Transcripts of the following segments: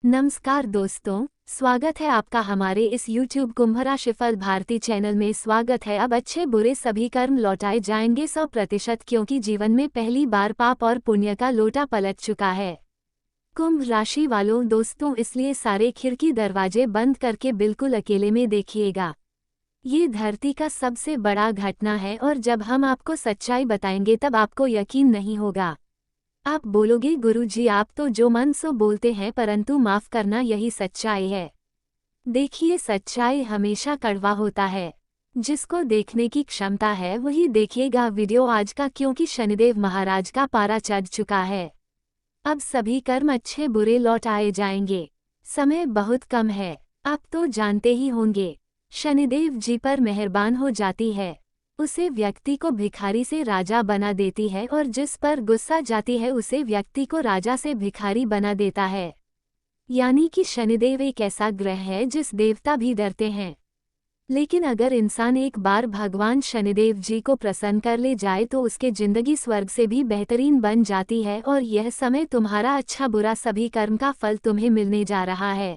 नमस्कार दोस्तों, स्वागत है आपका हमारे इस YouTube कुंभ राशिफल भारती चैनल में। स्वागत है। अब अच्छे बुरे सभी कर्म लौटाए जाएंगे 100%, क्योंकि जीवन में पहली बार पाप और पुण्य का लोटा पलट चुका है। कुंभ राशि वालों दोस्तों, इसलिए सारे खिड़की दरवाजे बंद करके बिल्कुल अकेले में देखिएगा। ये धरती का सबसे बड़ा घटना है और जब हम आपको सच्चाई बताएंगे तब आपको यकीन नहीं होगा। आप बोलोगे गुरुजी, आप तो जो मन सो बोलते हैं, परंतु माफ करना यही सच्चाई है। देखिए, सच्चाई हमेशा कड़वा होता है। जिसको देखने की क्षमता है वही देखिएगा वीडियो आज का, क्योंकि शनिदेव महाराज का पारा चढ़ चुका है। अब सभी कर्म अच्छे बुरे लौट आए जाएंगे। समय बहुत कम है, आप तो जानते ही होंगे। शनिदेव जी पर मेहरबान हो जाती है, उसे व्यक्ति को भिखारी से राजा बना देती है, और जिस पर गुस्सा जाती है उसे व्यक्ति को राजा से भिखारी बना देता है। यानी कि शनिदेव एक ऐसा ग्रह है जिस देवता भी डरते हैं। लेकिन अगर इंसान एक बार भगवान शनिदेव जी को प्रसन्न कर ले जाए तो उसके जिंदगी स्वर्ग से भी बेहतरीन बन जाती है, और यह समय तुम्हारा अच्छा बुरा सभी कर्म का फल तुम्हें मिलने जा रहा है।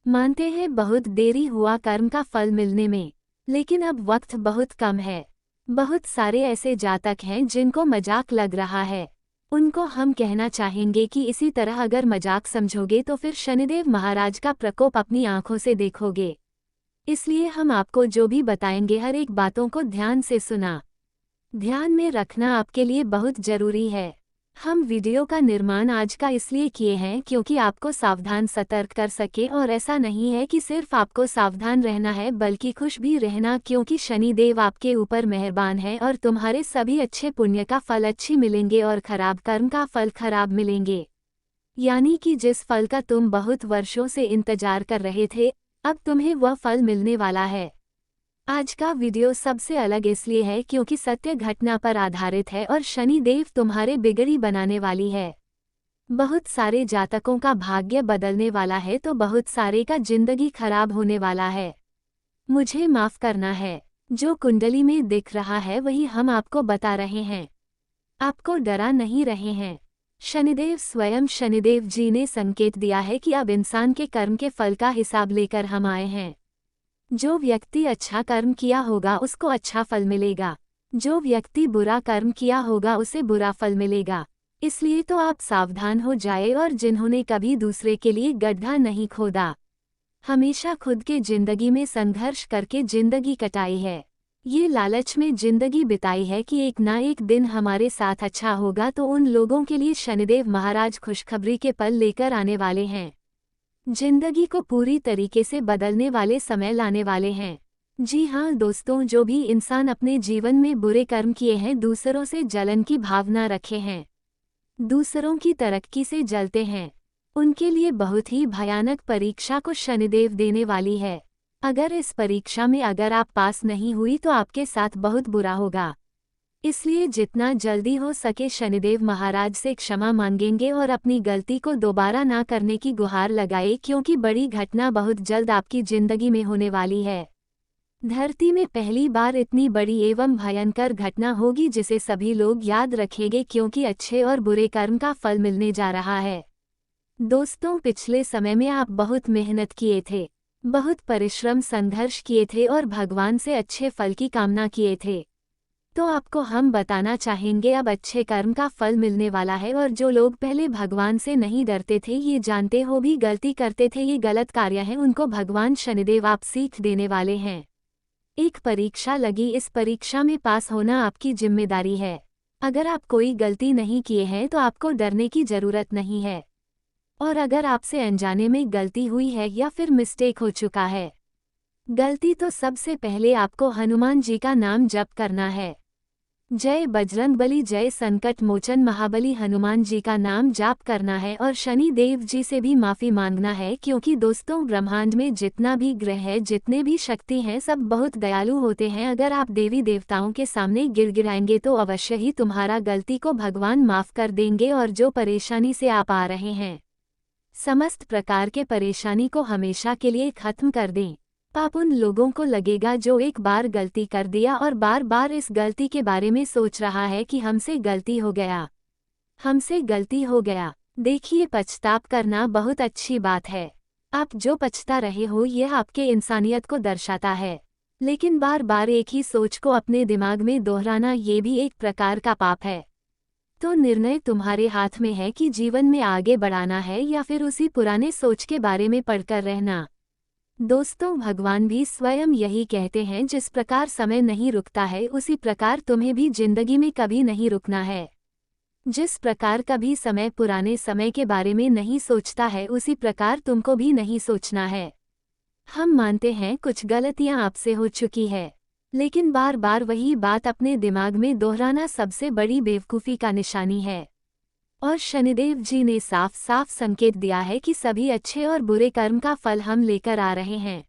मानते हैं बहुत देरी हुआ कर्म का फल मिलने में, लेकिन अब वक्त बहुत कम है। बहुत सारे ऐसे जातक हैं जिनको मजाक लग रहा है। उनको हम कहना चाहेंगे कि इसी तरह अगर मजाक समझोगे तो फिर शनिदेव महाराज का प्रकोप अपनी आंखों से देखोगे। इसलिए हम आपको जो भी बताएंगे हर एक बातों को ध्यान से सुना, ध्यान में रखना आपके लिए बहुत जरूरी है। हम वीडियो का निर्माण आज का इसलिए किए हैं क्योंकि आपको सावधान सतर्क कर सके, और ऐसा नहीं है कि सिर्फ आपको सावधान रहना है बल्कि खुश भी रहना, क्योंकि शनिदेव आपके ऊपर मेहरबान है और तुम्हारे सभी अच्छे पुण्य का फल अच्छी मिलेंगे और खराब कर्म का फल खराब मिलेंगे। यानी कि जिस फल का तुम बहुत वर्षों से इंतजार कर रहे थे, अब तुम्हें वह फल मिलने वाला है। आज का वीडियो सबसे अलग इसलिए है क्योंकि सत्य घटना पर आधारित है और शनिदेव तुम्हारे बिगड़ी बनाने वाली है। बहुत सारे जातकों का भाग्य बदलने वाला है तो बहुत सारे का जिंदगी खराब होने वाला है। मुझे माफ करना है, जो कुंडली में दिख रहा है वही हम आपको बता रहे हैं, आपको डरा नहीं रहे हैं। शनिदेव स्वयं शनिदेव जी ने संकेत दिया है कि अब इंसान के कर्म के फल का हिसाब लेकर हम आए हैं। जो व्यक्ति अच्छा कर्म किया होगा उसको अच्छा फल मिलेगा, जो व्यक्ति बुरा कर्म किया होगा उसे बुरा फल मिलेगा। इसलिए तो आप सावधान हो जाए, और जिन्होंने कभी दूसरे के लिए गड्ढा नहीं खोदा, हमेशा खुद के जिंदगी में संघर्ष करके जिंदगी कटाई है, ये लालच में जिंदगी बिताई है कि एक ना एक दिन हमारे साथ अच्छा होगा, तो उन लोगों के लिए शनिदेव महाराज खुशखबरी के पल लेकर आने वाले हैं। जिंदगी को पूरी तरीके से बदलने वाले समय लाने वाले हैं। जी हाँ दोस्तों, जो भी इंसान अपने जीवन में बुरे कर्म किए हैं, दूसरों से जलन की भावना रखे हैं, दूसरों की तरक्की से जलते हैं, उनके लिए बहुत ही भयानक परीक्षा को शनिदेव देने वाली है। अगर इस परीक्षा में अगर आप पास नहीं हुई तो आपके साथ बहुत बुरा होगा। इसलिए जितना जल्दी हो सके शनिदेव महाराज से क्षमा मांगेंगे और अपनी गलती को दोबारा ना करने की गुहार लगाए, क्योंकि बड़ी घटना बहुत जल्द आपकी जिंदगी में होने वाली है। धरती में पहली बार इतनी बड़ी एवं भयंकर घटना होगी जिसे सभी लोग याद रखेंगे, क्योंकि अच्छे और बुरे कर्म का फल मिलने जा रहा है। दोस्तों, पिछले समय में आप बहुत मेहनत किए थे, बहुत परिश्रम संघर्ष किए थे और भगवान से अच्छे फल की कामना किए थे, तो आपको हम बताना चाहेंगे अब अच्छे कर्म का फल मिलने वाला है। और जो लोग पहले भगवान से नहीं डरते थे, ये जानते हो भी गलती करते थे, ये गलत कार्य है, उनको भगवान शनिदेव आप सीख देने वाले हैं। एक परीक्षा लगी, इस परीक्षा में पास होना आपकी जिम्मेदारी है। अगर आप कोई गलती नहीं किए हैं तो आपको डरने की जरूरत नहीं है, और अगर आपसे अनजाने में गलती हुई है या फिर मिस्टेक हो चुका है गलती, तो सबसे पहले आपको हनुमान जी का नाम जप करना है। जय बजरंगबली, जय संकट मोचन महाबली, हनुमान जी का नाम जाप करना है और शनि देव जी से भी माफ़ी मांगना है, क्योंकि दोस्तों ब्रह्मांड में जितना भी ग्रह है, जितने भी शक्ति हैं, सब बहुत दयालु होते हैं। अगर आप देवी देवताओं के सामने गिड़गिड़ाएंगे तो अवश्य ही तुम्हारा गलती को भगवान माफ़ कर देंगे, और जो परेशानी से आप आ रहे हैं, समस्त प्रकार के परेशानी को हमेशा के लिए खत्म कर दें। पाप उन लोगों को लगेगा जो एक बार गलती कर दिया और बार बार इस गलती के बारे में सोच रहा है कि हमसे गलती हो गया, हमसे गलती हो गया। देखिए, पछताप करना बहुत अच्छी बात है। आप जो पछता रहे हो यह आपके इंसानियत को दर्शाता है। लेकिन बार बार एक ही सोच को अपने दिमाग में दोहराना ये भी एक प्रकार का पाप है। तो निर्णय तुम्हारे हाथ में है कि जीवन में आगे बढ़ाना है या फिर उसी पुराने सोच के बारे में पढ़कर रहना। दोस्तों, भगवान भी स्वयं यही कहते हैं, जिस प्रकार समय नहीं रुकता है उसी प्रकार तुम्हें भी जिंदगी में कभी नहीं रुकना है। जिस प्रकार कभी समय पुराने समय के बारे में नहीं सोचता है उसी प्रकार तुमको भी नहीं सोचना है। हम मानते हैं कुछ गलतियां आपसे हो चुकी है, लेकिन बार बार वही बात अपने दिमाग में दोहराना सबसे बड़ी बेवकूफ़ी का निशानी है। और शनिदेव जी ने साफ साफ संकेत दिया है कि सभी अच्छे और बुरे कर्म का फल हम लेकर आ रहे हैं।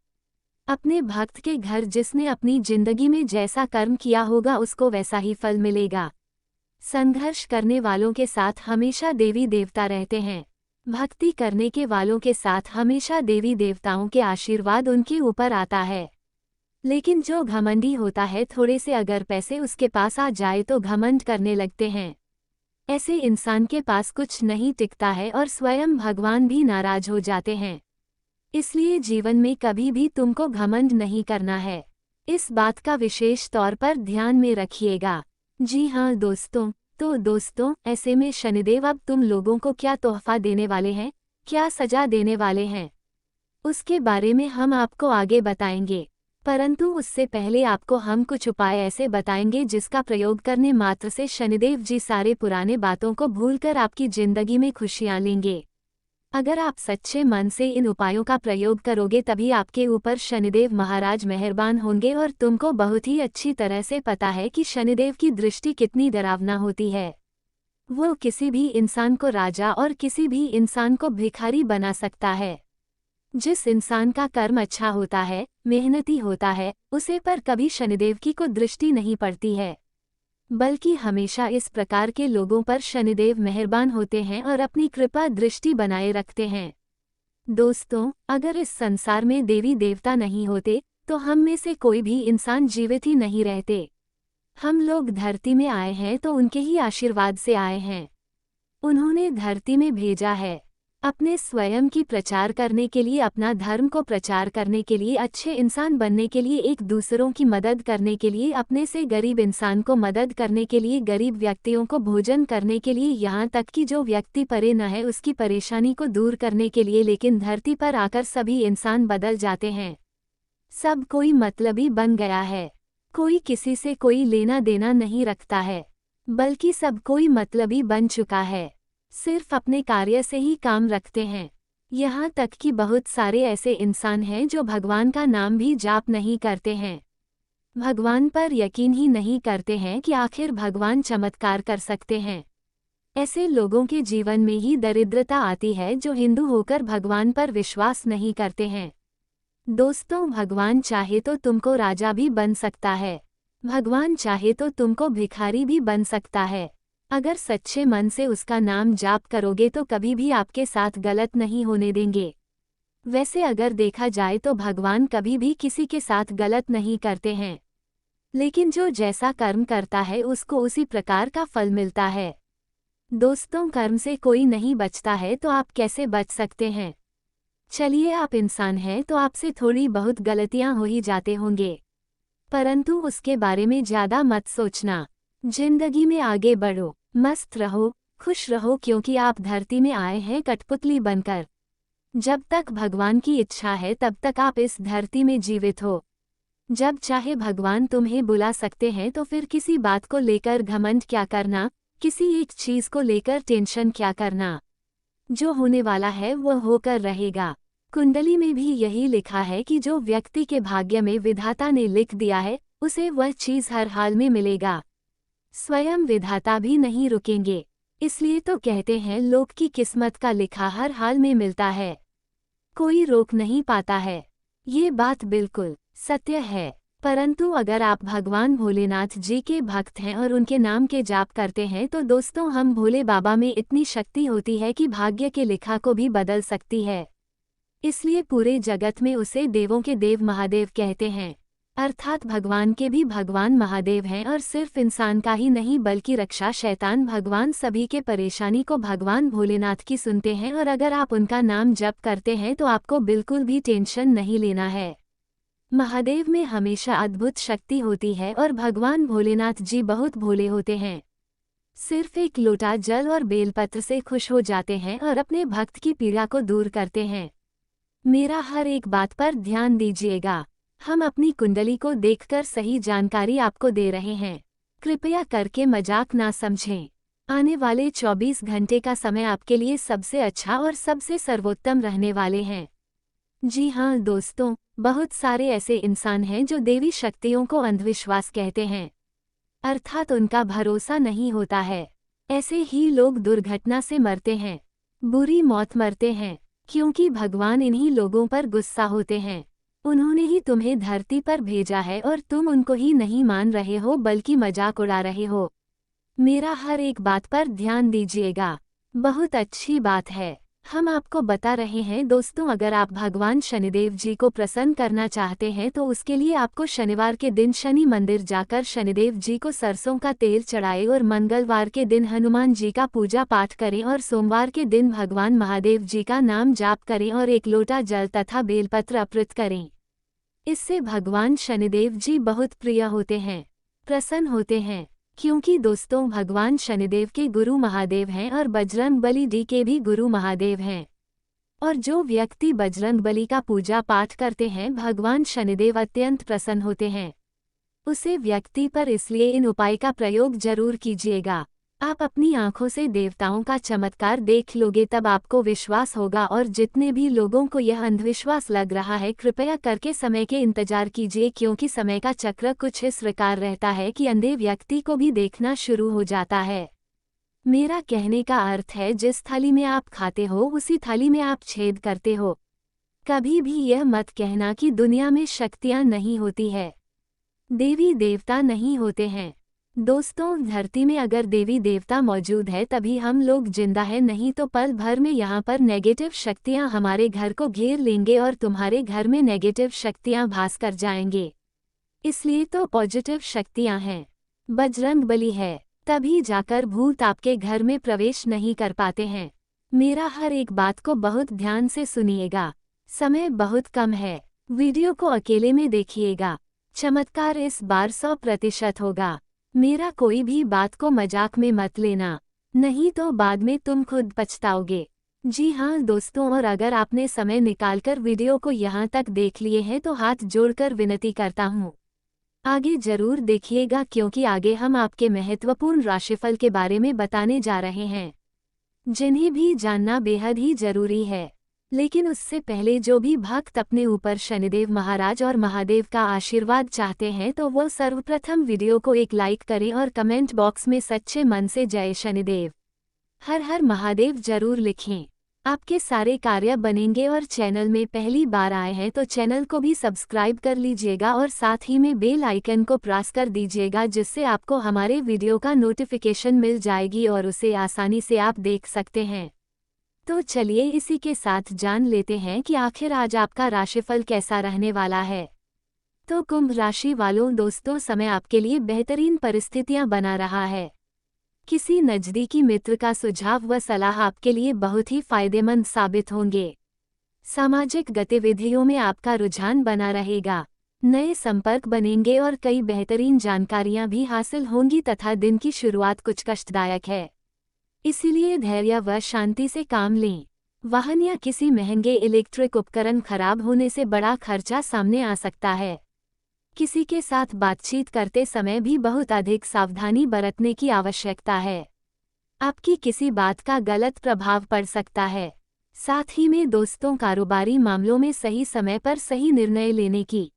अपने भक्त के घर जिसने अपनी जिंदगी में जैसा कर्म किया होगा उसको वैसा ही फल मिलेगा। संघर्ष करने वालों के साथ हमेशा देवी देवता रहते हैं। भक्ति करने के वालों के साथ हमेशा देवी देवताओं के आशीर्वाद उनके ऊपर आता है। लेकिन जो घमंडी होता है, थोड़े से अगर पैसे उसके पास आ जाए तो घमंड करने लगते हैं। ऐसे इंसान के पास कुछ नहीं टिकता है और स्वयं भगवान भी नाराज हो जाते हैं। इसलिए जीवन में कभी भी तुमको घमंड नहीं करना है। इस बात का विशेष तौर पर ध्यान में रखिएगा। जी हाँ दोस्तों, तो दोस्तों, ऐसे में शनिदेव अब तुम लोगों को क्या तोहफा देने वाले हैं, क्या सजा देने वाले हैं, उसके बारे में हम आपको आगे बताएंगे। परंतु उससे पहले आपको हम कुछ उपाय ऐसे बताएंगे जिसका प्रयोग करने मात्र से शनिदेव जी सारे पुराने बातों को भूलकर आपकी जिंदगी में खुशियां लेंगे। अगर आप सच्चे मन से इन उपायों का प्रयोग करोगे तभी आपके ऊपर शनिदेव महाराज मेहरबान होंगे। और तुमको बहुत ही अच्छी तरह से पता है कि शनिदेव की दृष्टि कितनी डरावना होती है। वो किसी भी इंसान को राजा और किसी भी इंसान को भिखारी बना सकता है। जिस इंसान का कर्म अच्छा होता है, मेहनती होता है, उसे पर कभी शनिदेव की को दृष्टि नहीं पड़ती है, बल्कि हमेशा इस प्रकार के लोगों पर शनिदेव मेहरबान होते हैं और अपनी कृपा दृष्टि बनाए रखते हैं। दोस्तों, अगर इस संसार में देवी देवता नहीं होते तो हम में से कोई भी इंसान जीवित ही नहीं रहते। हम लोग धरती में आए हैं तो उनके ही आशीर्वाद से आए हैं। उन्होंने धरती में भेजा है अपने स्वयं की प्रचार करने के लिए, अपना धर्म को प्रचार करने के लिए, अच्छे इंसान बनने के लिए, एक दूसरों की मदद करने के लिए, अपने से गरीब इंसान को मदद करने के लिए, गरीब व्यक्तियों को भोजन करने के लिए, यहाँ तक कि जो व्यक्ति परे न है उसकी परेशानी को दूर करने के लिए। लेकिन धरती पर आकर सभी इंसान बदल जाते हैं। सब कोई मतलबी बन गया है। कोई किसी से कोई लेना देना नहीं रखता है, बल्कि सब कोई मतलबी बन चुका है। सिर्फ अपने कार्य से ही काम रखते हैं। यहाँ तक कि बहुत सारे ऐसे इंसान हैं जो भगवान का नाम भी जाप नहीं करते हैं। भगवान पर यकीन ही नहीं करते हैं कि आखिर भगवान चमत्कार कर सकते हैं। ऐसे लोगों के जीवन में ही दरिद्रता आती है जो हिंदू होकर भगवान पर विश्वास नहीं करते हैं। दोस्तों, भगवान चाहे तो तुमको राजा भी बन सकता है। भगवान चाहे तो तुमको भिखारी भी बन सकता है। अगर सच्चे मन से उसका नाम जाप करोगे तो कभी भी आपके साथ गलत नहीं होने देंगे। वैसे अगर देखा जाए तो भगवान कभी भी किसी के साथ गलत नहीं करते हैं, लेकिन जो जैसा कर्म करता है उसको उसी प्रकार का फल मिलता है। दोस्तों, कर्म से कोई नहीं बचता है तो आप कैसे बच सकते हैं? चलिए, आप इंसान हैं तो आपसे थोड़ी बहुत गलतियां हो ही जाते होंगे, परंतु उसके बारे में ज़्यादा मत सोचना। जिंदगी में आगे बढ़ो, मस्त रहो, खुश रहो, क्योंकि आप धरती में आए हैं कठपुतली बनकर। जब तक भगवान की इच्छा है तब तक आप इस धरती में जीवित हो। जब चाहे भगवान तुम्हें बुला सकते हैं, तो फिर किसी बात को लेकर घमंड क्या करना, किसी एक चीज को लेकर टेंशन क्या करना। जो होने वाला है वो होकर रहेगा। कुंडली में भी यही लिखा है कि जो व्यक्ति के भाग्य में विधाता ने लिख दिया है उसे वह चीज हर हाल में मिलेगा। स्वयं विधाता भी नहीं रुकेंगे। इसलिए तो कहते हैं लोग की किस्मत का लिखा हर हाल में मिलता है, कोई रोक नहीं पाता है। ये बात बिल्कुल सत्य है। परंतु अगर आप भगवान भोलेनाथ जी के भक्त हैं और उनके नाम के जाप करते हैं तो दोस्तों, हम भोले बाबा में इतनी शक्ति होती है कि भाग्य के लिखा को भी बदल सकती है। इसलिए पूरे जगत में उसे देवों के देव महादेव कहते हैं। अर्थात भगवान के भी भगवान महादेव हैं और सिर्फ इंसान का ही नहीं बल्कि रक्षा शैतान भगवान सभी के परेशानी को भगवान भोलेनाथ की सुनते हैं और अगर आप उनका नाम जप करते हैं तो आपको बिल्कुल भी टेंशन नहीं लेना है। महादेव में हमेशा अद्भुत शक्ति होती है और भगवान भोलेनाथ जी बहुत भोले होते हैं। सिर्फ एक लोटा जल और बेलपत्र से खुश हो जाते हैं और अपने भक्त की पीड़ा को दूर करते हैं। मेरा हर एक बात पर ध्यान दीजिएगा। हम अपनी कुंडली को देखकर सही जानकारी आपको दे रहे हैं, कृपया करके मजाक ना समझें। आने वाले 24 घंटे का समय आपके लिए सबसे अच्छा और सबसे सर्वोत्तम रहने वाले हैं। जी हाँ दोस्तों, बहुत सारे ऐसे इंसान हैं जो देवी शक्तियों को अंधविश्वास कहते हैं, अर्थात उनका भरोसा नहीं होता है। ऐसे ही लोग दुर्घटना से मरते हैं, बुरी मौत मरते हैं, क्योंकि भगवान इन्हीं लोगों पर गुस्सा होते हैं। उन्होंने ही तुम्हें धरती पर भेजा है और तुम उनको ही नहीं मान रहे हो बल्कि मजाक उड़ा रहे हो। मेरा हर एक बात पर ध्यान दीजिएगा, बहुत अच्छी बात है। हम आपको बता रहे हैं दोस्तों, अगर आप भगवान शनिदेव जी को प्रसन्न करना चाहते हैं तो उसके लिए आपको शनिवार के दिन शनि मंदिर जाकर शनिदेव जी को सरसों का तेल चढ़ाएं और मंगलवार के दिन हनुमान जी का पूजा पाठ करें और सोमवार के दिन भगवान महादेव जी का नाम जाप करें और एक लोटा जल तथा बेलपत्र अर्पित करें। इससे भगवान शनिदेव जी बहुत प्रिय होते हैं, प्रसन्न होते हैं, क्योंकि दोस्तों भगवान शनिदेव के गुरु महादेव हैं और बजरंगबली जी के भी गुरु महादेव हैं। और जो व्यक्ति बजरंगबली का पूजा पाठ करते हैं भगवान शनिदेव अत्यंत प्रसन्न होते हैं। उसे व्यक्ति पर इसलिए इन उपाय का प्रयोग जरूर कीजिएगा। आप अपनी आंखों से देवताओं का चमत्कार देख लोगे तब आपको विश्वास होगा। और जितने भी लोगों को यह अंधविश्वास लग रहा है कृपया करके समय के इंतजार कीजिए, क्योंकि समय का चक्र कुछ इस प्रकार रहता है कि अंधे व्यक्ति को भी देखना शुरू हो जाता है। मेरा कहने का अर्थ है जिस थाली में आप खाते हो उसी थाली में आप छेद करते हो। कभी भी यह मत कहना कि दुनिया में शक्तियाँ नहीं होती है, देवी देवता नहीं होते हैं। दोस्तों धरती में अगर देवी देवता मौजूद है तभी हम लोग जिंदा हैं, नहीं तो पल भर में यहाँ पर नेगेटिव शक्तियाँ हमारे घर को घेर लेंगे और तुम्हारे घर में नेगेटिव शक्तियाँ भास कर जाएंगे। इसलिए तो पॉजिटिव शक्तियाँ हैं, बजरंगबली है, तभी जाकर भूत आपके घर में प्रवेश नहीं कर पाते हैं। मेरा हर एक बात को बहुत ध्यान से सुनिएगा, समय बहुत कम है, वीडियो को अकेले में देखिएगा। चमत्कार इस बार 100% होगा। मेरा कोई भी बात को मजाक में मत लेना, नहीं तो बाद में तुम खुद पछताओगे। जी हाँ दोस्तों, और अगर आपने समय निकालकर वीडियो को यहाँ तक देख लिए हैं तो हाथ जोड़कर विनती करता हूँ आगे जरूर देखिएगा, क्योंकि आगे हम आपके महत्वपूर्ण राशिफल के बारे में बताने जा रहे हैं, जिन्हें भी जानना बेहद ही जरूरी है। लेकिन उससे पहले जो भी भक्त अपने ऊपर शनिदेव महाराज और महादेव का आशीर्वाद चाहते हैं तो वो सर्वप्रथम वीडियो को एक लाइक करें और कमेंट बॉक्स में सच्चे मन से जय शनिदेव, हर हर महादेव जरूर लिखें। आपके सारे कार्य बनेंगे। और चैनल में पहली बार आए हैं तो चैनल को भी सब्सक्राइब कर लीजिएगा और साथ ही में बेल आइकन को प्रेस कर दीजिएगा, जिससे आपको हमारे वीडियो का नोटिफिकेशन मिल जाएगी और उसे आसानी से आप देख सकते हैं। तो चलिए इसी के साथ जान लेते हैं कि आखिर आज आपका राशिफल कैसा रहने वाला है। तो कुंभ राशि वालों दोस्तों, समय आपके लिए बेहतरीन परिस्थितियां बना रहा है। किसी नज़दीकी मित्र का सुझाव व सलाह आपके लिए बहुत ही फायदेमंद साबित होंगे। सामाजिक गतिविधियों में आपका रुझान बना रहेगा, नए संपर्क बनेंगे और कई बेहतरीन जानकारियां भी हासिल होंगी तथा दिन की शुरुआत कुछ कष्टदायक है, इसीलिए धैर्य व शांति से काम लें। वाहन या किसी महंगे इलेक्ट्रिक उपकरण खराब होने से बड़ा खर्चा सामने आ सकता है। किसी के साथ बातचीत करते समय भी बहुत अधिक सावधानी बरतने की आवश्यकता है, आपकी किसी बात का गलत प्रभाव पड़ सकता है। साथ ही में दोस्तों कारोबारी मामलों में सही समय पर सही निर्णय लेने की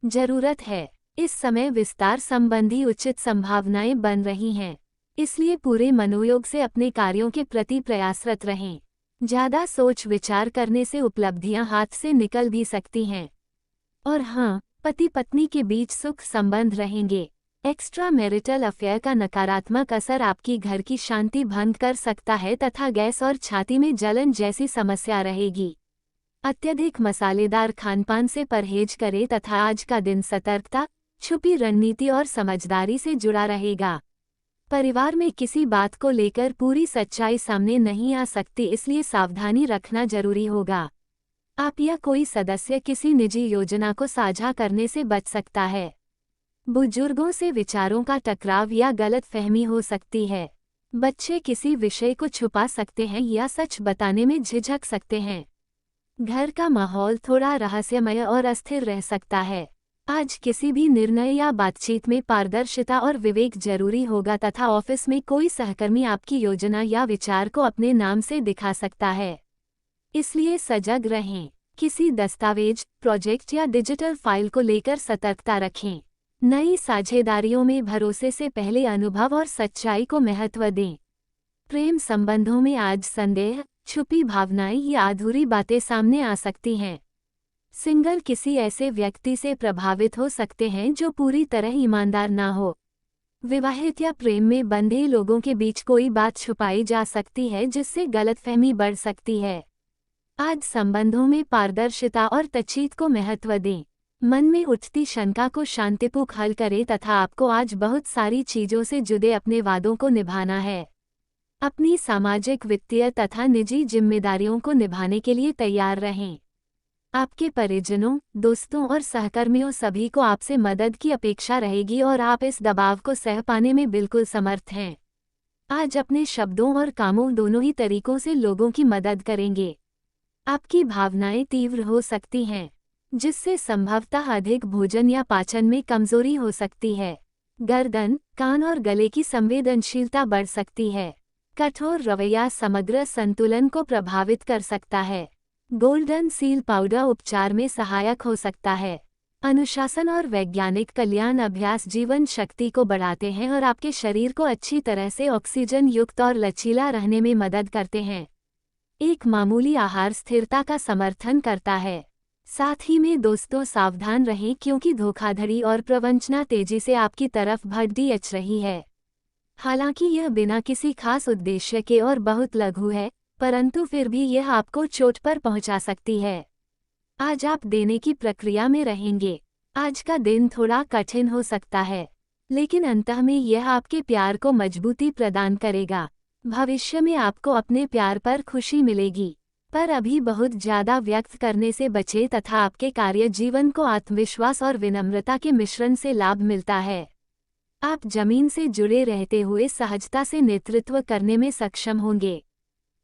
जरूरत है। इस समय विस्तार संबंधी उचित संभावनाएं बन रही हैं, इसलिए पूरे मनोयोग से अपने कार्यों के प्रति प्रयासरत रहें। ज्यादा सोच विचार करने से उपलब्धियां हाथ से निकल भी सकती हैं। और हाँ, पति पत्नी के बीच सुख संबंध रहेंगे। एक्स्ट्रा मैरिटल अफेयर का नकारात्मक असर आपकी घर की शांति भंग कर सकता है तथा गैस और छाती में जलन जैसी समस्या रहेगी। अत्यधिक मसालेदार खानपान से परहेज करें तथा आज का दिन सतर्कता, छुपी रणनीति और समझदारी से जुड़ा रहेगा। परिवार में किसी बात को लेकर पूरी सच्चाई सामने नहीं आ सकती, इसलिए सावधानी रखना जरूरी होगा। आप या कोई सदस्य किसी निजी योजना को साझा करने से बच सकता है। बुजुर्गों से विचारों का टकराव या गलतफहमी हो सकती है। बच्चे किसी विषय को छुपा सकते हैं या सच बताने में झिझक सकते हैं। घर का माहौल थोड़ा रहस्यमय और अस्थिर रह सकता है। आज किसी भी निर्णय या बातचीत में पारदर्शिता और विवेक जरूरी होगा तथा ऑफिस में कोई सहकर्मी आपकी योजना या विचार को अपने नाम से दिखा सकता है, इसलिए सजग रहें। किसी दस्तावेज, प्रोजेक्ट या डिजिटल फाइल को लेकर सतर्कता रखें। नई साझेदारियों में भरोसे से पहले अनुभव और सच्चाई को महत्व दें। प्रेम संबंधों में आज संदेह, छुपी भावनाएं या अधूरी बातें सामने आ सकती हैं। सिंगल किसी ऐसे व्यक्ति से प्रभावित हो सकते हैं जो पूरी तरह ईमानदार ना हो। विवाहित या प्रेम में बंधे लोगों के बीच कोई बात छुपाई जा सकती है जिससे गलतफहमी बढ़ सकती है। आज संबंधों में पारदर्शिता और तचीत को महत्व दें। मन में उठती शंका को शांतिपूर्वक हल करें तथा आपको आज बहुत सारी चीजों से जुड़े अपने वादों को निभाना है। अपनी सामाजिक, वित्तीय तथा निजी जिम्मेदारियों को निभाने के लिए तैयार रहें। आपके परिजनों, दोस्तों और सहकर्मियों सभी को आपसे मदद की अपेक्षा रहेगी और आप इस दबाव को सह पाने में बिल्कुल समर्थ हैं। आज अपने शब्दों और कामों दोनों ही तरीकों से लोगों की मदद करेंगे। आपकी भावनाएं तीव्र हो सकती हैं, जिससे संभवतः अधिक भोजन या पाचन में कमजोरी हो सकती है। गर्दन, कान और गले की संवेदनशीलता बढ़ सकती है। कठोर रवैया समग्र संतुलन को प्रभावित कर सकता है। गोल्डन सील पाउडर उपचार में सहायक हो सकता है। अनुशासन और वैज्ञानिक कल्याण अभ्यास जीवन शक्ति को बढ़ाते हैं और आपके शरीर को अच्छी तरह से ऑक्सीजन युक्त और लचीला रहने में मदद करते हैं। एक मामूली आहार स्थिरता का समर्थन करता है। साथ ही में दोस्तों, सावधान रहें क्योंकि धोखाधड़ी और प्रवंचना तेजी से आपकी तरफ बढ़ती अच रही है। हालांकि यह बिना किसी खास उद्देश्य के और बहुत लघु है, परंतु फिर भी यह आपको चोट पर पहुंचा सकती है। आज आप देने की प्रक्रिया में रहेंगे। आज का दिन थोड़ा कठिन हो सकता है, लेकिन अंततः में यह आपके प्यार को मजबूती प्रदान करेगा। भविष्य में आपको अपने प्यार पर खुशी मिलेगी, पर अभी बहुत ज्यादा व्यक्त करने से बचें तथा आपके कार्य जीवन को आत्मविश्वास और विनम्रता के मिश्रण से लाभ मिलता है। आप जमीन से जुड़े रहते हुए सहजता से नेतृत्व करने में सक्षम होंगे।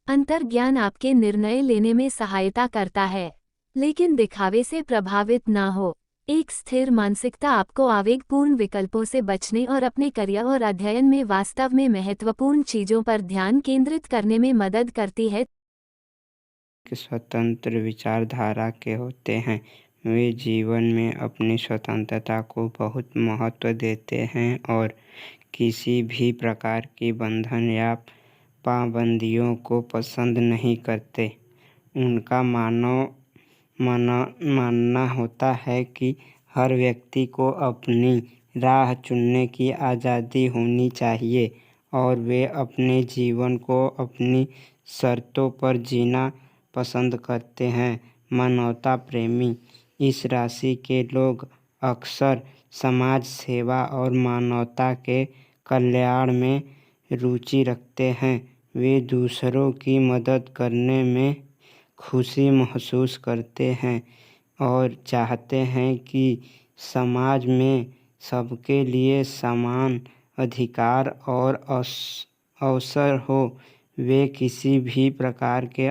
अंतर्ज्ञान आपके निर्णय लेने में सहायता करता है, लेकिन दिखावे से प्रभावित ना हो। एक स्थिर मानसिकता आपको आवेगपूर्ण विकल्पों से बचने और अपने करियर और अध्ययन में वास्तव में महत्वपूर्ण चीजों पर ध्यान केंद्रित करने में मदद करती है। स्वतंत्र विचारधारा के होते हैं, वे जीवन में अपनी स्वतंत्रता को बहुत महत्व देते हैं और किसी भी प्रकार की बंधन या पाबंदियों को पसंद नहीं करते। उनका मानना होता है कि हर व्यक्ति को अपनी राह चुनने की आज़ादी होनी चाहिए और वे अपने जीवन को अपनी शर्तों पर जीना पसंद करते हैं। मानवता प्रेमी इस राशि के लोग अक्सर समाज सेवा और मानवता के कल्याण में रुचि रखते हैं। वे दूसरों की मदद करने में खुशी महसूस करते हैं और चाहते हैं कि समाज में सबके लिए समान अधिकार और अवसर हो। वे किसी भी प्रकार के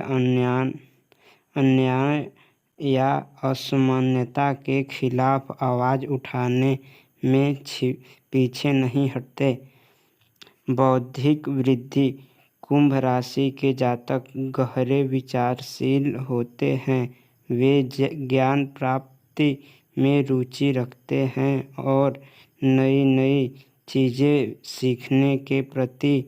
अन्याय या असमानता के खिलाफ आवाज़ उठाने में पीछे नहीं हटते। बौद्धिक वृद्धि कुंभ राशि के जातक गहरे विचारशील होते हैं। वे ज्ञान प्राप्ति में रुचि रखते हैं और नई नई चीज़ें सीखने के प्रति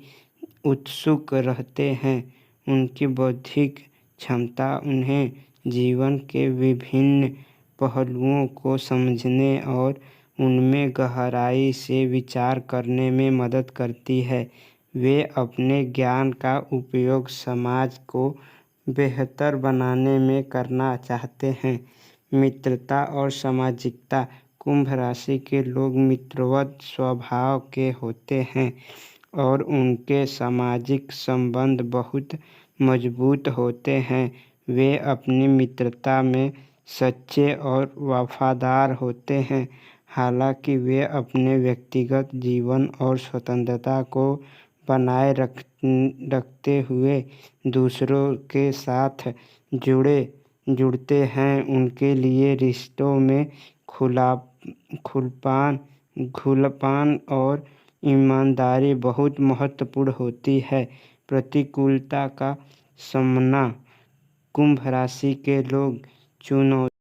उत्सुक रहते हैं। उनकी बौद्धिक क्षमता उन्हें जीवन के विभिन्न पहलुओं को समझने और उनमें गहराई से विचार करने में मदद करती है। वे अपने ज्ञान का उपयोग समाज को बेहतर बनाने में करना चाहते हैं। मित्रता और सामाजिकता। कुंभ राशि के लोग मित्रवत स्वभाव के होते हैं और उनके सामाजिक संबंध बहुत मजबूत होते हैं। वे अपनी मित्रता में सच्चे और वफादार होते हैं। हालांकि वे अपने व्यक्तिगत जीवन और स्वतंत्रता को बनाए रखते हुए दूसरों के साथ जुड़ते हैं। उनके लिए रिश्तों में खुलापन और ईमानदारी बहुत महत्वपूर्ण होती है। प्रतिकूलता का सामना। कुंभ राशि के लोग चुनौती